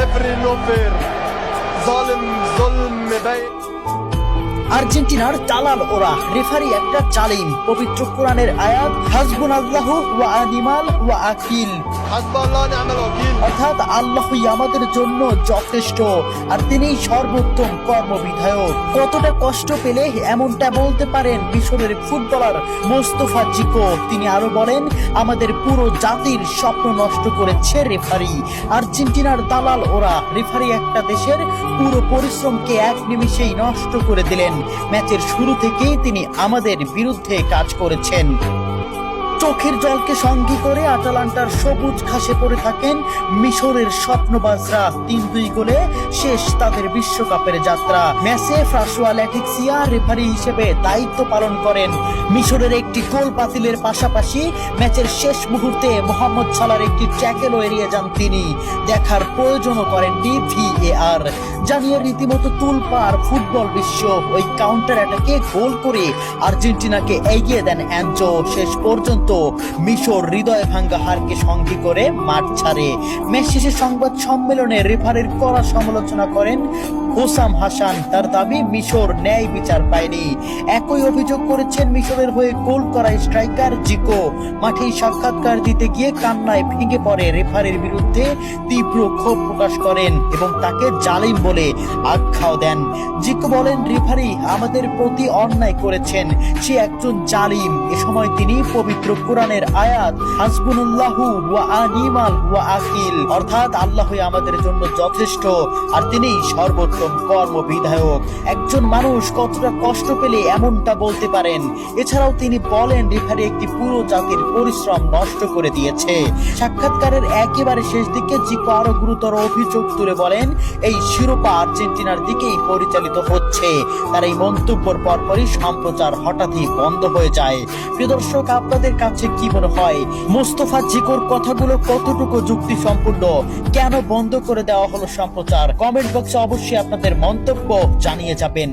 ريفري نو فير ظالم ظلم باين আর্জেন্টিনার দালাল ওরা, রেফারি একটা জালিম। পবিত্র কোরআনের আয়াত হাসবুনাল্লাহু ওয়া নিমাল ওয়াকিল, حسب الله ونعم الوكيل অর্থাৎ আল্লাহই আমাদের জন্য যথেষ্ট আর তিনিই সর্বোত্তম কর্মবিধায়ক। কতটা কষ্ট পেলে এমনটা বলতে পারেন মিশরের ফুটবলার মোস্তফা জিকো। তিনি আরো বলেন, আমাদের পুরো জাতির স্বপ্ন নষ্ট করেছে রেফারি। আর্জেন্টিনার দালাল ওরা, রেফারি একটা দেশের পুরো পরিশ্রমকে এক নিমিষেই নষ্ট করে দিলেন। ম্যাচের শুরু থেকেই তিনি আমাদের বিরুদ্ধে কাজ করেছেন। চোখের জলকে সঙ্গী করে আটালান্টার সবুজ ঘাসে পড়ে থাকেন মিশরের স্বপ্নবাজরা। ৩-২ গোলে শেষ তাদের বিশ্বকাপের যাত্রা। ম্যাচে ফ্রাসোয়া ল্যাটিক্সিয়া রেফারি হিসেবে দায়িত্ব পালন করেন। মিশরের একটি গোল বাতিলের পাশাপাশি ম্যাচের শেষ মুহূর্তে মোহাম্মদ সালার একটি ট্যাকেলও এড়িয়ে যান তিনি। দেখার প্রয়োজনও করেননি VAR। জানিয়ে রীতিমতো তুলপাড় ফুটবল বিশ্ব। ওই কাউন্টার অ্যাটাকে গোল করে আর্জেন্টিনাকে এগিয়ে দেন অ্যানজো। শেষ পর্যন্ত মিশর হৃদয় ভাঙ্গা হারকে সঙ্গী করে মাঠ ছাড়ে। ম্যাচ শেষে সংবাদ সম্মেলনে রেফারির কড়া সমালোচনা করেন হোসাম হাসান। তার দাবি, মিশর ন্যায় বিচার পায়নি। একই অভিযোগ করেছেন মিশরের হয়ে গোল করা স্ট্রাইকার জিকো। মাঠেই সাক্ষাৎকার দিতে গিয়ে কান্নায় ভেঙে পড়ে রেফারির বিরুদ্ধে তীব্র ক্ষোভ প্রকাশ করেন এবং তাকে জালিম বলে আখ্যাও দেন। জিকো বলেন, রেফারি আমাদের প্রতি অন্যায় করেছেন, সে একজন জালিম। এ সময় তিনি পবিত্র কোরআনের আয়াত হাসবুনাল্লাহু ওয়া নিমাল ওয়াকিল, অর্থাৎ আল্লাহই আমাদের জন্য যথেষ্ট আর তিনিই সর্বোত্তম কর্মবিধায়ক। একজন মানুষ কতটা কষ্ট পেলে এমনটা বলতে পারেন। এছাড়াও তিনি বলেন, রেফারি একটি পুরো জাতির পরিশ্রম নষ্ট করে দিয়েছে। সাক্ষাৎকারের একেবারে শেষ দিকে জিকো আরো গুরুতর অভিযোগ তুলে বলেন, এই শিরোপা আর্জেন্টিনার দিকেই পরিচালিত হচ্ছে। তার এই মন্তব্যের পরপরই সম্প্রচার হঠাৎই বন্ধ হয়ে যায়। প্রিয় দর্শক, আপনাদের কাছে কি মনে হয় মোস্তফা জিকোর কথাগুলো কতটুকু যুক্তিসম্পূর্ণ? কেন বন্ধ করে দেওয়া হলো সম্প্রচার? কমেন্ট বক্সে অবশ্যই আপনাদের মন্তব্য জানিয়ে যাবেন।